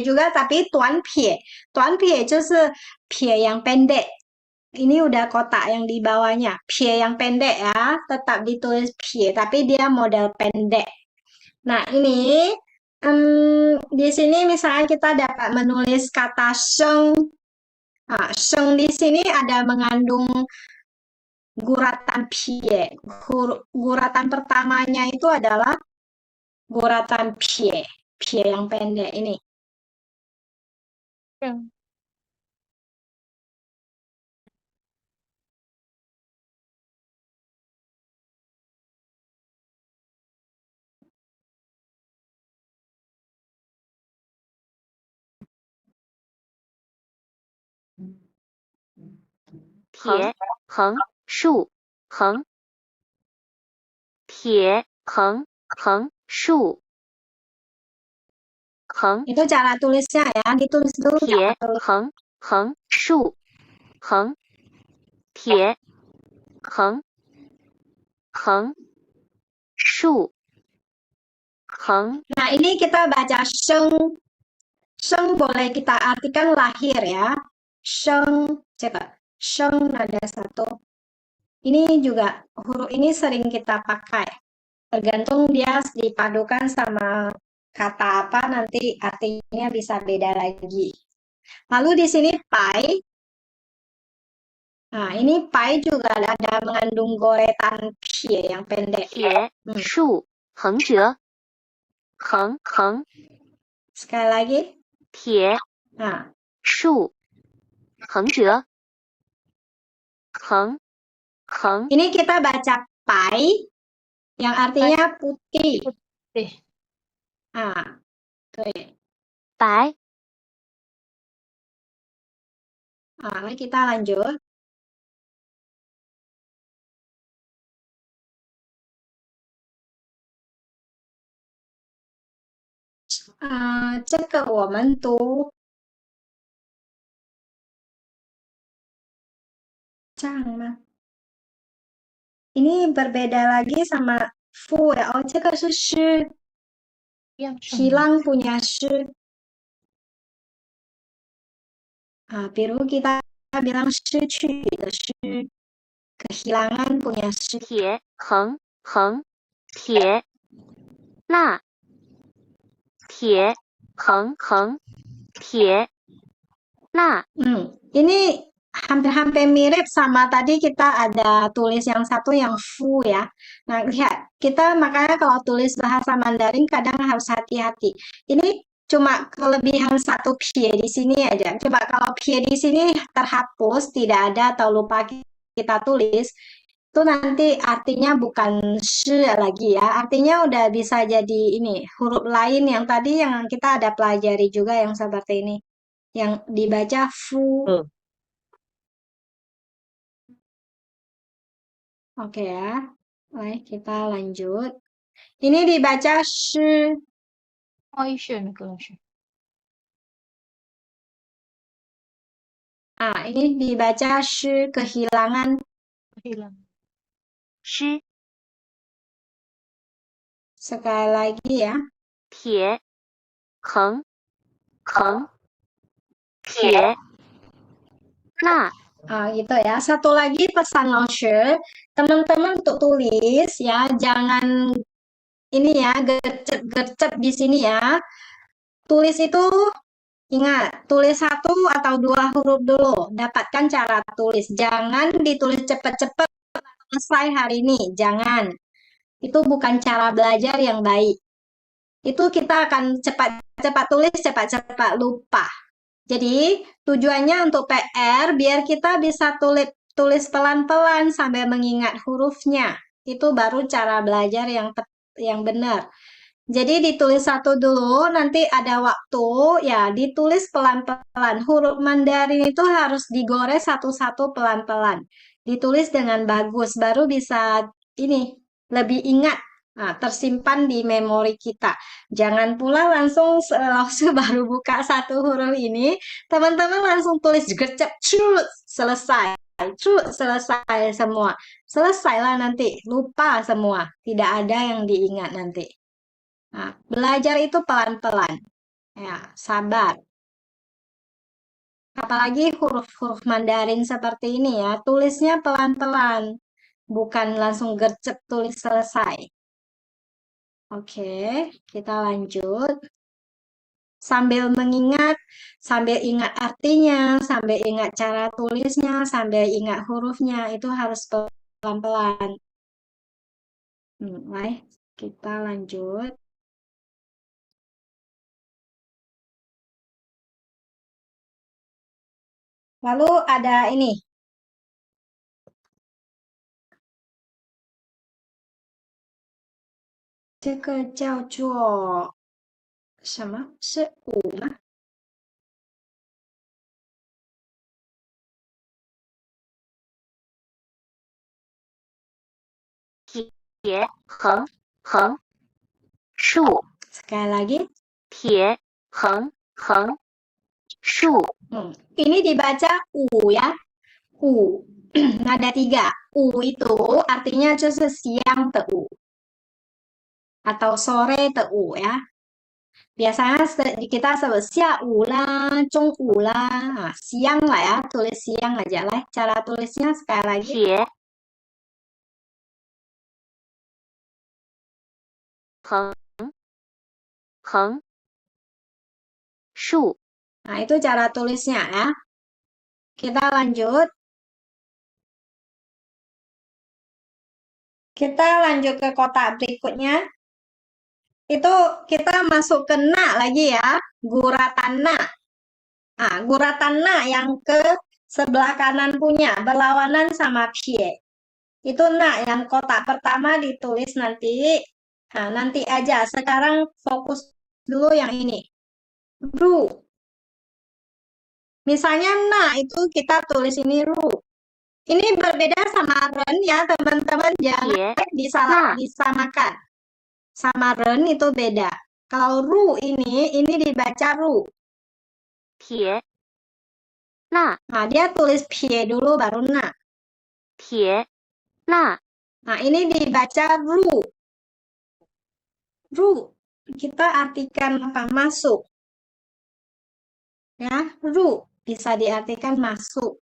juga, tapi tuan pie. Tuan pie 就是 pie yang pendek. Ini udah kotak yang di bawahnya. Pie yang pendek ya, tetap ditulis pie, tapi dia model pendek. Nah, ini di sini misalnya kita dapat menulis kata sheng. Nah, sheng di sini ada mengandung guratan pie. Guratan pertamanya itu adalah guratan pie. Pie yang pendek ini. 正 铁横竖横铁横横竖横 Itu cara tulisnya ya, ditulis dulu 铁 cara tulis. 横横竖横铁横横竖横 Nah, ini kita baca sheng. Sheng boleh kita artikan lahir ya. Sheng, coba. Sheng ada satu. Ini juga huruf ini sering kita pakai. Tergantung dia dipadukan sama kata apa, nanti artinya bisa beda lagi. Lalu di sini pai. Nah, ini pai juga ada mengandung goretan pie yang pendek. 铁竖横折横横 Sekali lagi. 铁 Nah, 竖横折横横 ini kita baca pai yang artinya putih. putih. Nah, tuh. 白 Nah, mari kita lanjut. Ah, 这个我们读这样吗？ Ini berbeda lagi sama fu ya. Oh, 这个是诗， Yang 什么 hilang punya shi. Ah, biru kita bilang shi去的shi, kehilangan punya shi. 铁横横铁那铁横横铁那 Ini hampir-hampir mirip sama tadi kita ada tulis yang satu yang fu ya. Nah, lihat, kita makanya kalau tulis bahasa Mandarin kadang harus hati-hati. Ini cuma kelebihan satu pie di sini aja. Coba kalau pie di sini terhapus, tidak ada atau lupa kita tulis, itu nanti artinya bukan shi lagi ya. Artinya udah bisa jadi ini, huruf lain yang tadi yang kita ada pelajari juga yang seperti ini. Yang dibaca fu. Oke ya. Baik, kita lanjut. Ini dibaca shi. 哦，是那个老师， Ah, ini dibaca shi, kehilangan. hilang. 诗 Sekali lagi ya. 铁横横铁那 Gitu ya. Satu lagi pesan Laushe, teman-teman untuk tulis ya, jangan ini ya, gercep-gercep di sini ya. Tulis itu ingat, tulis satu atau dua huruf dulu. Dapatkan cara tulis. Jangan ditulis cepat-cepat selesai hari ini. Jangan. Itu bukan cara belajar yang baik. Itu kita akan cepat-cepat tulis, cepat-cepat lupa. Jadi, tujuannya untuk PR biar kita bisa tulis pelan-pelan sambil mengingat hurufnya. Itu baru cara belajar yang benar. Jadi ditulis satu dulu, nanti ada waktu, ya ditulis pelan-pelan. Huruf Mandarin itu harus digores satu-satu pelan-pelan. Ditulis dengan bagus, baru bisa ini lebih ingat. Nah, tersimpan di memori kita. Jangan pula langsung baru buka satu huruf ini, teman-teman langsung tulis gercep, selesai. Selesai semua. Selesailah nanti, lupa semua. Tidak ada yang diingat nanti. Nah, belajar itu pelan-pelan. Ya, sabar. Apalagi huruf-huruf Mandarin seperti ini ya, tulisnya pelan-pelan, bukan langsung gercep tulis selesai. Oke, kita lanjut. Sambil mengingat, sambil ingat artinya, sambil ingat cara tulisnya, sambil ingat hurufnya, itu harus pelan-pelan. Baik, kita lanjut. Lalu ada ini. 这个叫做什么？是五吗？铁横横竖 Sekali lagi. 铁横横竖 Ini dibaca u ya. U. Nada 3. U itu artinya 就是siang teu atau sore teu ya. Biasanya kita sebut siang lah, chung lah. Nah, siang lah ya, tulis siang aja lah. Cara tulisnya sekali lagi. 铁横横竖 Nah, itu cara tulisnya ya. Kita lanjut. Kita lanjut ke kotak berikutnya. Itu kita masuk ke na lagi ya. Guratan na. Nah, guratan na yang ke sebelah kanan punya. Berlawanan sama pie. Itu na yang kotak pertama ditulis nanti. Nah, nanti aja. Sekarang fokus dulu yang ini. Ru. Misalnya na itu kita tulis ini ru. Ini berbeda sama ren ya teman-teman. Jangan disamakan. Sama ren itu beda. Kalau ru ini dibaca ru. 铁 那 Nah, dia tulis pie dulu baru na. 铁那 Nah, ini dibaca ru. Ru. Kita artikan apa? Masuk. Ya, ru. Bisa diartikan masuk.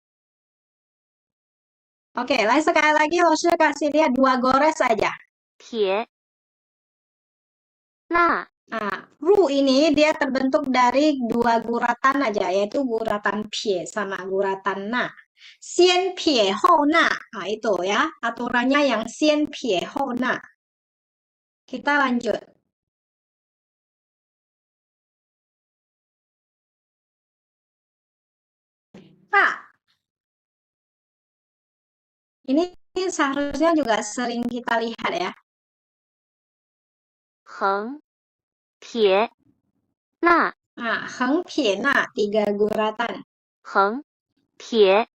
Oke, sekali lagi Hoshe kasih lihat 2 gores saja. 铁那 Nah, ru ini dia terbentuk dari 2 guratan aja, yaitu guratan pie sama guratan na. Sien pie hou na. Nah, itu ya, aturannya yang sien pie hou na. Kita lanjut. Pak. Ini seharusnya juga sering kita lihat ya. 横铁那 Nah, heng pie na, 3 guratan. 横铁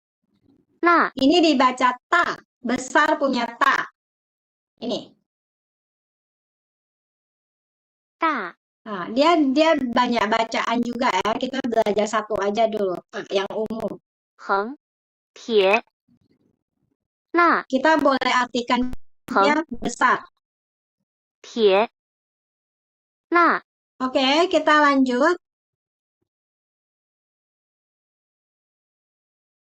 那 Ini dibaca ta, besar punya ta. Ini. 大 Nah, dia banyak bacaan juga ya. Kita belajar satu aja dulu, yang umum. 横铁那 Kita boleh artikan dia besar. 铁那 Oke, kita lanjut.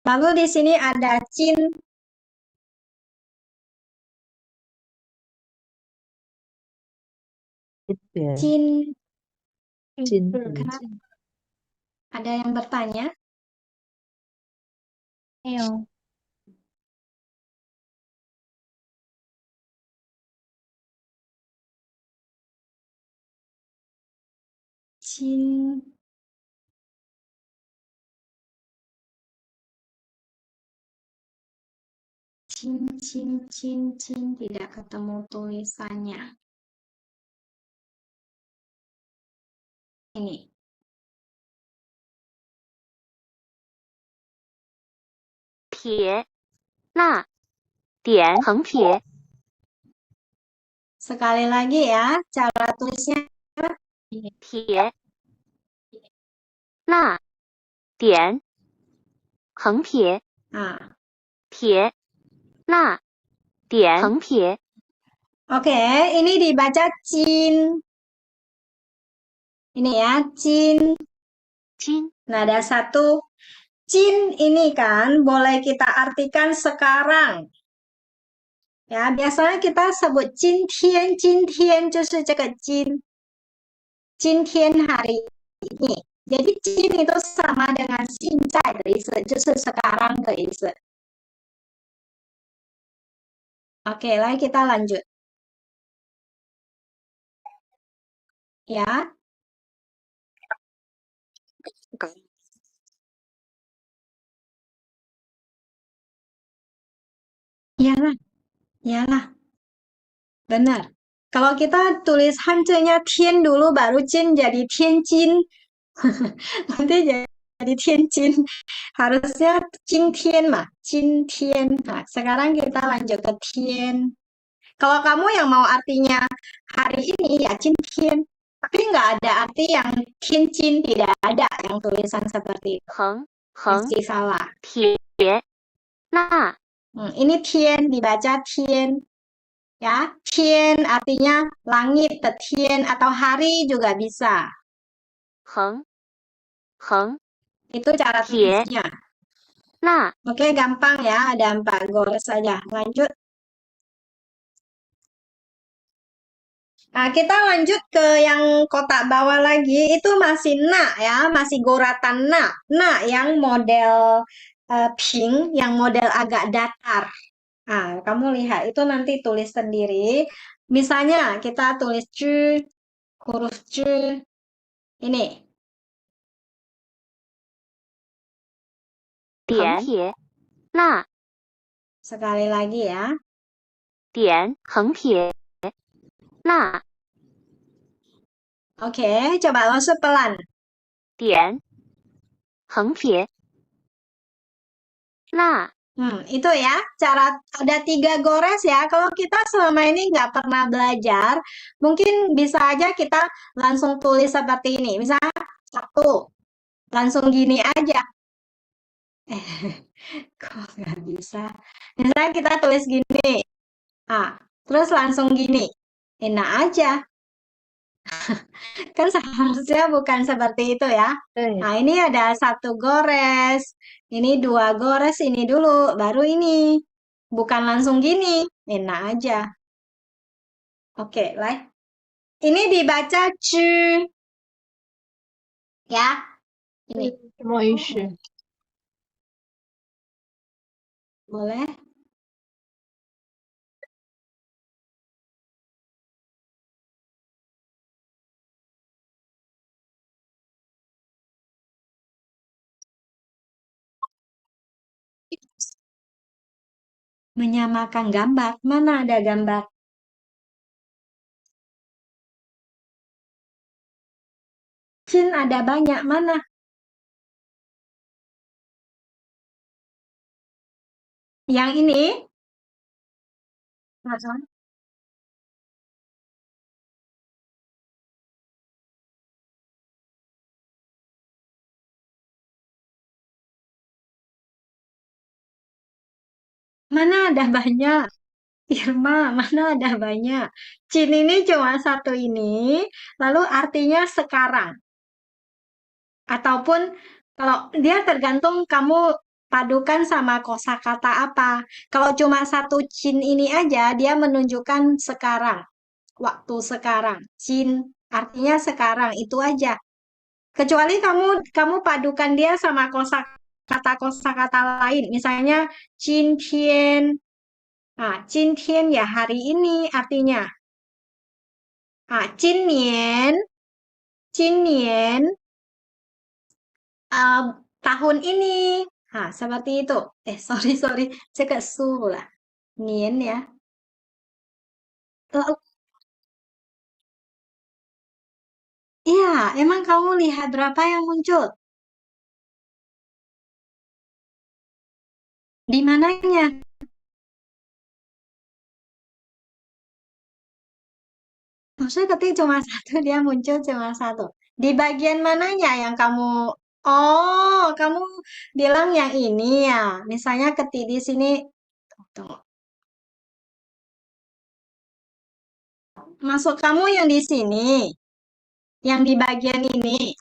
Lalu di sini ada cin. Cin. Kenapa? Ada yang bertanya? Ayo. Cin. Cin. Tidak ketemu tulisannya. Ini.铁那点横撇 Sekali lagi ya, cara tulisnya. 铁那点横撇 Nah, 铁那点横撇 oke, ini dibaca cin. Ini ya, Jin. 金 Nah, ada satu. Jin ini kan boleh kita artikan sekarang. Ya, biasanya kita sebut 今天就是这个今天 hari ini. Jadi 今 itu sama dengan 现在的意思，就是 sekarang 的意思。Oke, lah kita lanjut. Ya, iyalah, iyalah, benar. Kalau kita tulis Hanzhenya Tian dulu, baru Jin jadi Tianjin. Nanti jadi Tianjin. Harusnya Jingtian mah, Jingtian. Nah, sekarang kita lanjut ke Tian. Kalau kamu yang mau artinya hari ini ya Jingtian. Tapi nggak ada arti yang Tianjin, tidak ada yang tulisan seperti itu. 横 Pasti 横 salah. 铁那 Ini Tian dibaca Tian. Ya, Tian artinya langit, Tian atau hari juga bisa. 横横 Itu cara Tian. tulisnya. 那 Oke, gampang ya. Ada 4 gores saja. Lanjut. Nah, kita lanjut ke yang kotak bawah lagi. Itu masih na ya, masih goratan na. Na yang model pink, yang model agak datar. Nah, kamu lihat itu nanti tulis sendiri. Misalnya kita tulis cu, huruf cu. Ini. 点铁那 Sekali lagi ya. 点横撇那 Oke, coba lo sepelan. 点横撇那 Itu ya, cara ada 3 gores ya. Kalau kita selama ini nggak pernah belajar, mungkin bisa aja kita langsung tulis seperti ini. Misalnya 1, langsung gini aja. Kok nggak bisa? Misalnya kita tulis gini, terus langsung gini. Enak aja. Kan seharusnya bukan seperti itu ya. 对， Nah, ini ada 1 gores, ini 2 gores, ini dulu, baru ini. Bukan langsung gini, enak aja. Oke, lah. Ini dibaca cu. Ya, ini 什么意思？ boleh. Menyamakan gambar. Mana ada gambar? Jin ada banyak, mana? Yang ini? Mana ada banyak? Irma, mana ada banyak? Jin ini cuma 1 ini, lalu artinya sekarang. Ataupun kalau dia tergantung kamu padukan sama kosakata apa. Kalau cuma 1 jin ini aja, dia menunjukkan sekarang. Waktu sekarang. Jin artinya sekarang, itu aja. Kecuali kamu padukan dia sama kosakata lain. Misalnya Jintian. Nah, Jintian ya hari ini artinya. Jinnian. Jinnian tahun ini. Seperti itu. Sorry. 这个输了. Nien ya. Lalu, iya, emang kamu lihat berapa yang muncul? Di mananya? Maksudnya ketik cuma 1, dia muncul cuma 1. Di bagian mananya yang kamu... Oh, kamu bilang yang ini ya. Misalnya ketik di sini. Tunggu. Masuk kamu yang di sini. yang di bagian ini.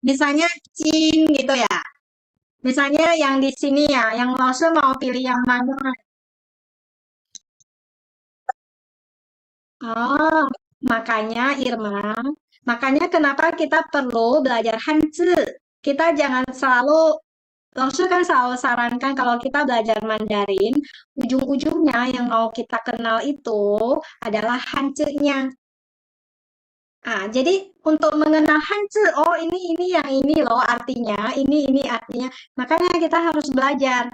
Misalnya Cin gitu ya. Misalnya yang di sini ya, yang Lause mau pilih yang mana? Oh, makanya Irma, makanya kenapa kita perlu belajar Hanzi. Kita jangan selalu, Lause kan selalu sarankan kalau kita belajar Mandarin, ujung-ujungnya yang mau kita kenal itu adalah Hanzi-nya. Ah, jadi untuk mengenal Hanzi, oh ini yang ini loh artinya, ini artinya. Makanya kita harus belajar.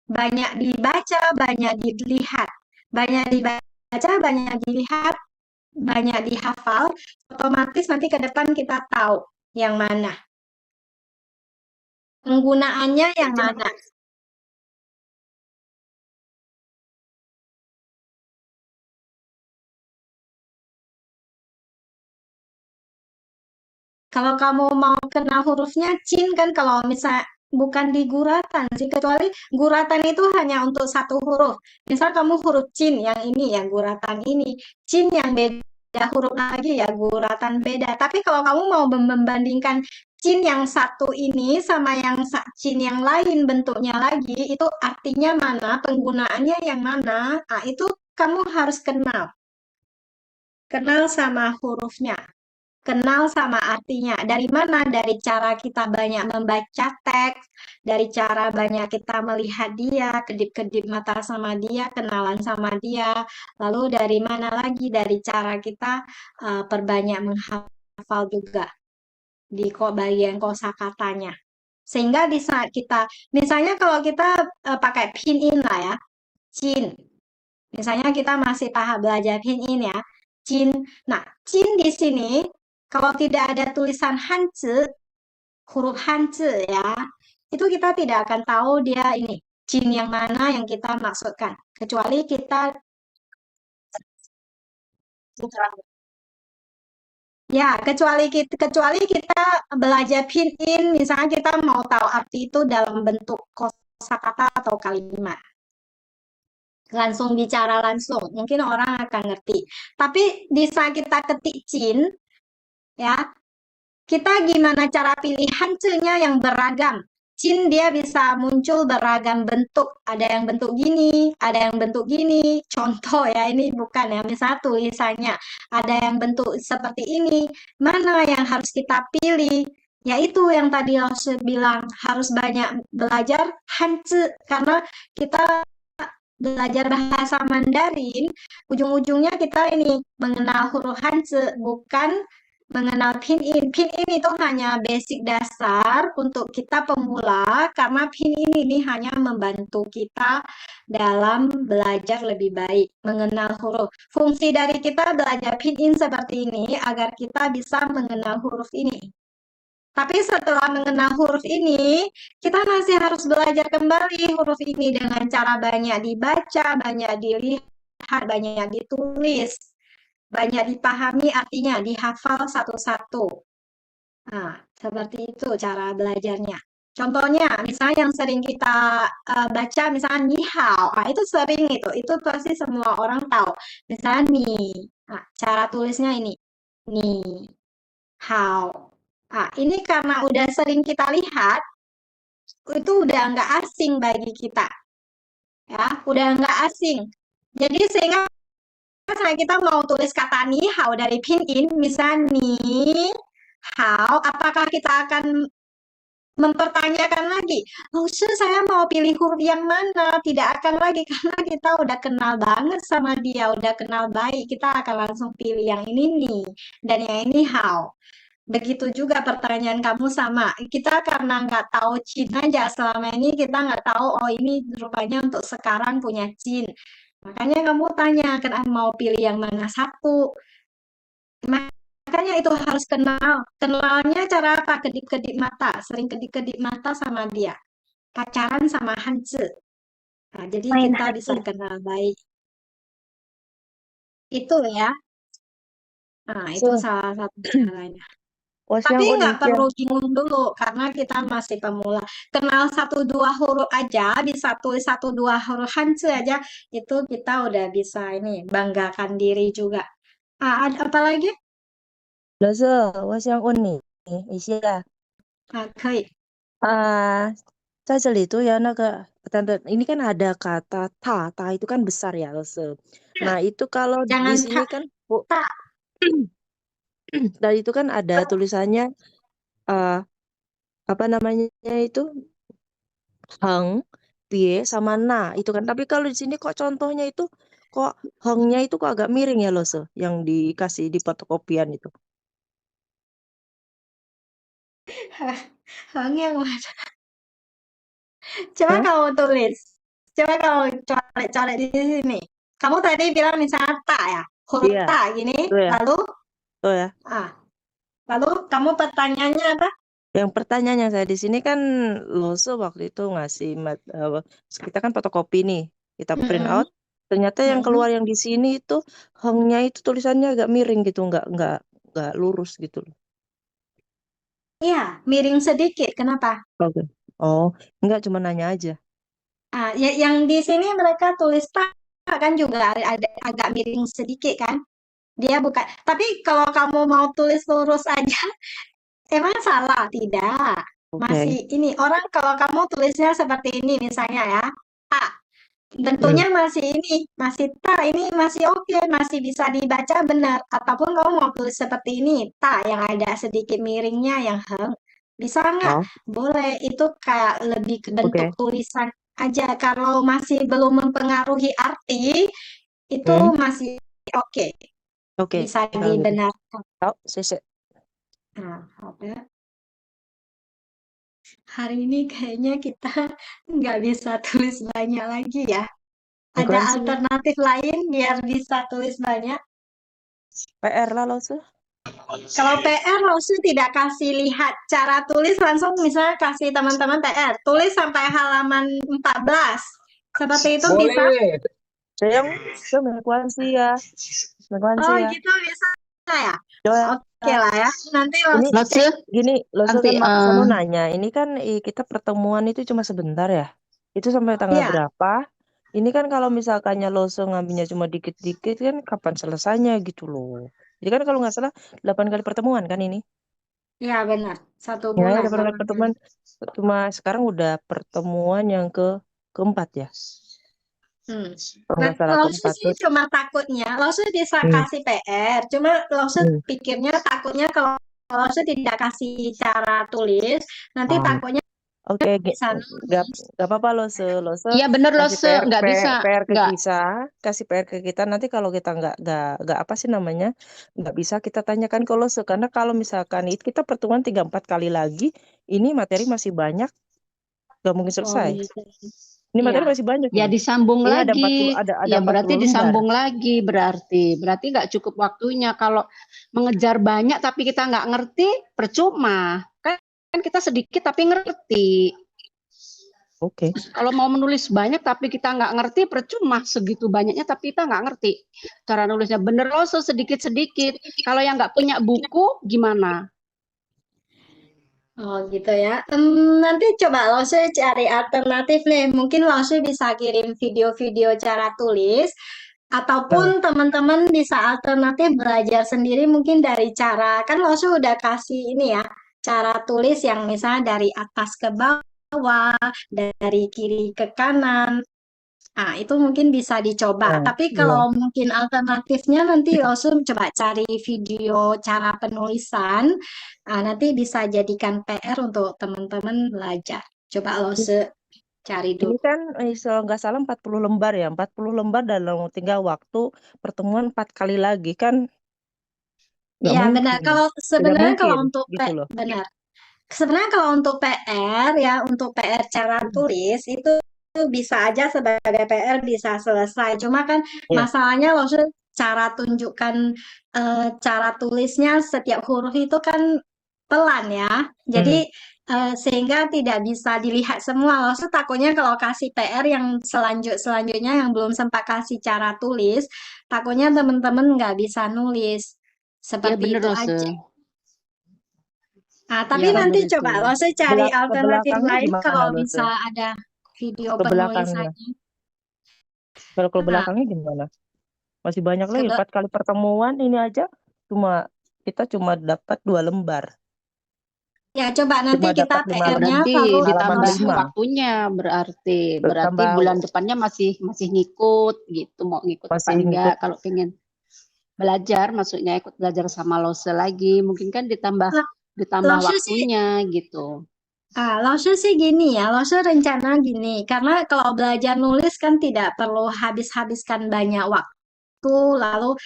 Banyak dibaca, banyak dilihat. Banyak dibaca, banyak dilihat, banyak dihafal, otomatis nanti ke depan kita tahu yang mana. Penggunaannya yang mana. Kalau kamu mau kenal hurufnya, Cin kan kalau misal bukan di guratan sih, kecuali guratan itu hanya untuk satu huruf. Misal kamu huruf Cin yang ini ya guratan ini, Cin yang beda huruf lagi ya guratan beda. Tapi kalau kamu mau membandingkan Cin yang satu ini sama yang Cin yang lain bentuknya lagi, itu artinya mana, penggunaannya yang mana, nah, itu kamu harus kenal. Kenal sama hurufnya. Kenal sama artinya. Dari mana? Dari cara kita banyak membaca teks, dari cara banyak kita melihat dia, kedip-kedip mata sama dia, kenalan sama dia. Lalu dari mana lagi? Dari cara kita perbanyak menghafal juga di bagian kosakatanya. Sehingga di saat kita, misalnya kalau kita pakai pinyin lah ya, Chin. Misalnya kita masih tahap belajar pinyin ya, Chin. Nah, Chin di sini kalau tidak ada tulisan Hanzi, huruf Hanzi ya, itu kita tidak akan tahu dia ini Chin yang mana yang kita maksudkan. Kecuali kita ya, kecuali kita belajar pinyin, misalnya kita mau tahu arti itu dalam bentuk kosakata atau kalimat. Langsung bicara langsung, mungkin orang akan ngerti. Tapi di saat kita ketik Chin, ya, kita gimana cara pilihan C-nya yang beragam. Chin dia bisa muncul beragam bentuk. Ada yang bentuk gini, ada yang bentuk gini. Contoh ya, ini bukan ya, misalnya tulisannya. Ada yang bentuk seperti ini. Mana yang harus kita pilih? Yaitu yang tadi Lause bilang, harus banyak belajar Hanzi. Karena kita belajar bahasa Mandarin, ujung-ujungnya kita ini mengenal huruf Hanzi, bukan mengenal pinyin. Pinyin itu hanya basic dasar untuk kita pemula, karena pinyin ini hanya membantu kita dalam belajar lebih baik, mengenal huruf. Fungsi dari kita belajar pinyin seperti ini agar kita bisa mengenal huruf ini. Tapi setelah mengenal huruf ini, kita masih harus belajar kembali huruf ini dengan cara banyak dibaca, banyak dilihat, banyak ditulis, banyak dipahami artinya, dihafal satu-satu. Nah, seperti itu cara belajarnya. Contohnya, misalnya yang sering kita baca, misalnya ni hao, nah, itu sering itu pasti semua orang tahu. Misalnya ni, nah, cara tulisnya ini, ni hao. Nah, ini karena udah sering kita lihat, itu udah nggak asing bagi kita, ya, udah nggak asing. Jadi sehingga misalnya kita mau tulis kata ni hao dari pinyin, misalnya ni hao, apakah kita akan mempertanyakan lagi, oh saya mau pilih huruf yang mana? Tidak akan lagi karena kita udah kenal banget sama dia, udah kenal baik, kita akan langsung pilih yang ini nih dan yang ini hao. Begitu juga pertanyaan kamu sama. Kita karena nggak tahu Cina aja selama ini kita nggak tahu, oh ini rupanya untuk sekarang punya Cin. Makanya kamu tanya, kenapa mau pilih yang mana satu? Makanya itu harus kenal. Kenalnya cara apa? Kedip-kedip mata. Sering kedip-kedip mata sama dia. Pacaran sama Hanzi. Nah, jadi Main kita bisa hati. kenal baik. Itu ya. Nah, itu Sư, salah satu caranya. 我 Tapi 先问你 nggak 一件， perlu bingung dulu, karena kita masih pemula. Kenal satu dua huruf aja, bisa tulis satu dua huruf Hanzi aja, itu kita udah bisa ini, banggakan diri juga. Ah, ada apa lagi? 老师，我想问你一下，可以。在这里tuh ya tante ini kan ada kata ta itu kan besar ya, Lose. Nah, itu kalau di Jangan sini kan tak. dan itu kan ada tulisannya eh apa namanya itu heng, pie sama na itu kan. Tapi kalau di sini kok contohnya itu kok hengnya itu kok agak miring ya, Lose, yang dikasih di fotokopian itu. Heng yang mana? Coba Hah? kamu tulis. Coba kamu coret-coret di sini. Kamu tadi bilang misalnya tak ya, huruf Iya, tak gini. tuh ya, Lalu, tuh ya. lalu kamu pertanyaannya apa? Yang pertanyaan yang saya di sini kan Lose waktu itu ngasih kita kan fotokopi nih, kita print Mm-mm. out. Ternyata yang keluar yang di sini itu hengnya itu tulisannya agak miring gitu, nggak lurus gitu loh. Iya, miring sedikit. Kenapa? Oke. Oh, nggak, cuma nanya aja. Yang di sini mereka tulis tak kan juga ada agak miring sedikit kan? Dia bukan. Tapi kalau kamu mau tulis lurus aja, emang salah? Tidak. Oke. Masih ini orang kalau kamu tulisnya seperti ini misalnya ya, tak. Bentuknya masih ini, masih tak, ini masih oke, masih bisa dibaca benar. Ataupun kamu mau tulis seperti ini, tak yang ada sedikit miringnya yang heng. Bisa nggak? Oh, Boleh, itu kayak lebih ke bentuk oke. tulisan aja. Kalau masih belum mempengaruhi arti, itu Hmm, masih oke, oke. bisa Kalau gitu. dibenarkan. Oh, sese. Nah, oke. Hari ini kayaknya kita nggak bisa tulis banyak lagi ya. Ada Bukan sih. alternatif lain biar bisa tulis banyak. PR lah Lose. Kalau PR, Rosu tidak kasih lihat cara tulis, langsung misalnya kasih teman-teman PR. Tulis sampai halaman 14. Seperti itu bisa? Boleh. Sayang, itu mekuansi ya. Mekuansi Oh ya. gitu bisa ya? Coba. Oke lah ya. Nanti Ini Rosu cek. gini, Lose Nanti, kan saya mau nanya, ini kan kita pertemuan itu cuma sebentar ya? Itu sampai tanggal Iya, berapa? Ini kan kalau misalkannya Lose ngambilnya cuma dikit-dikit kan kapan selesainya gitu loh. Jadi kan kalau nggak salah 8 kali pertemuan kan ini? iya benar. Satu Ya, bulan 8 kali 8 kali. pertemuan. Cuma sekarang udah pertemuan yang keempat ya? Kalau Nah, nggak salah Rosu keempat. sih cuma takutnya, Rosu bisa Hmm, kasih PR. Cuma Rosu hmm. pikirnya takutnya kalau Rosu tidak kasih cara tulis, nanti takutnya Oke, di sana. nggak apa-apa Lose Iya bener kasih Lose, nggak bisa, PR ke nggak. kita, kasih PR ke kita. Nanti kalau kita nggak apa sih namanya, nggak bisa kita tanyakan ke Lose, karena kalau misalkan itu kita pertemuan 3-4 kali lagi, ini materi masih banyak, nggak mungkin Oh selesai. gitu. Ini Iya. materi masih banyak Ya ini. disambung Ini ada 40 lagi. ada Ya 40 berarti lembar. disambung lagi berarti nggak cukup waktunya. Kalau mengejar banyak tapi kita nggak ngerti, percuma. Kan kita sedikit tapi ngerti. Oke. Kalau mau menulis banyak tapi kita nggak ngerti, percuma segitu banyaknya tapi kita nggak ngerti cara nulisnya. Bener loh, sedikit-sedikit. Kalau yang nggak punya buku, gimana? Oh gitu ya. Nanti coba Lose cari alternatif nih. Mungkin Lose bisa kirim video-video cara tulis. Ataupun teman-teman bisa alternatif belajar sendiri mungkin dari cara. Kan Lose udah kasih ini ya. Cara tulis yang misalnya dari atas ke bawah. Dari kiri ke kanan. Nah, itu mungkin bisa dicoba. Nah, Tapi iya. kalau mungkin alternatifnya nanti langsung coba cari video cara penulisan. Nanti bisa jadikan PR untuk teman-teman belajar. Coba Lose cari Ini dulu. kan kalau nggak salah 40 lembar ya, 40 lembar dalam tinggal waktu pertemuan 4 kali lagi kan nggak Iya, benar. mungkin. Kalau Tidak sebenarnya kalau mungkin untuk gitu loh. benar. Sebenarnya kalau untuk PR ya, untuk PR cara tulis itu bisa aja sebagai PR bisa selesai. Cuma kan Ya. masalahnya maksudnya cara tunjukkan cara tulisnya setiap huruf itu kan pelan ya. Jadi sehingga tidak bisa dilihat semua. Maksud takutnya kalau kasih PR yang selanjutnya yang belum sempat kasih cara tulis, takutnya teman-teman nggak bisa nulis. Ya Seperti bener itu Lose. aja. Tapi Ya nanti bener itu. coba Lose cari Ke alternatif belakangnya lain gimana kalau Lose? bisa ada video Ke belakangnya. penulisannya. Kalau ke Nah, belakangnya gimana? Masih banyak lagi. ke 4 kali pertemuan ini aja cuma kita cuma dapat 2 lembar. Ya, coba nanti Cuma kita dapat 5 PR-nya Berarti kalau halaman ditambah 5. waktunya berarti Tambah bulan depannya masih ngikut gitu, mau ngikut apa masih enggak ngikut. kalau pengen belajar, maksudnya ikut belajar sama Lose lagi, mungkin kan ditambah Lause sih, waktunya gitu. Lause sih gini ya, Lause rencana gini, karena kalau belajar nulis kan tidak perlu habiskan banyak waktu, lalu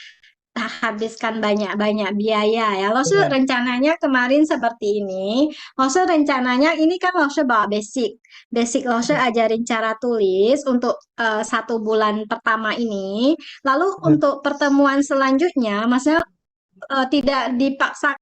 habiskan banyak-banyak biaya ya. Lause Iya. rencananya kemarin seperti ini. Lause rencananya ini kan Lause bawa basic. Basic Lause ajarin cara tulis untuk 1 bulan pertama ini. Lalu untuk pertemuan selanjutnya, maksudnya tidak dipaksa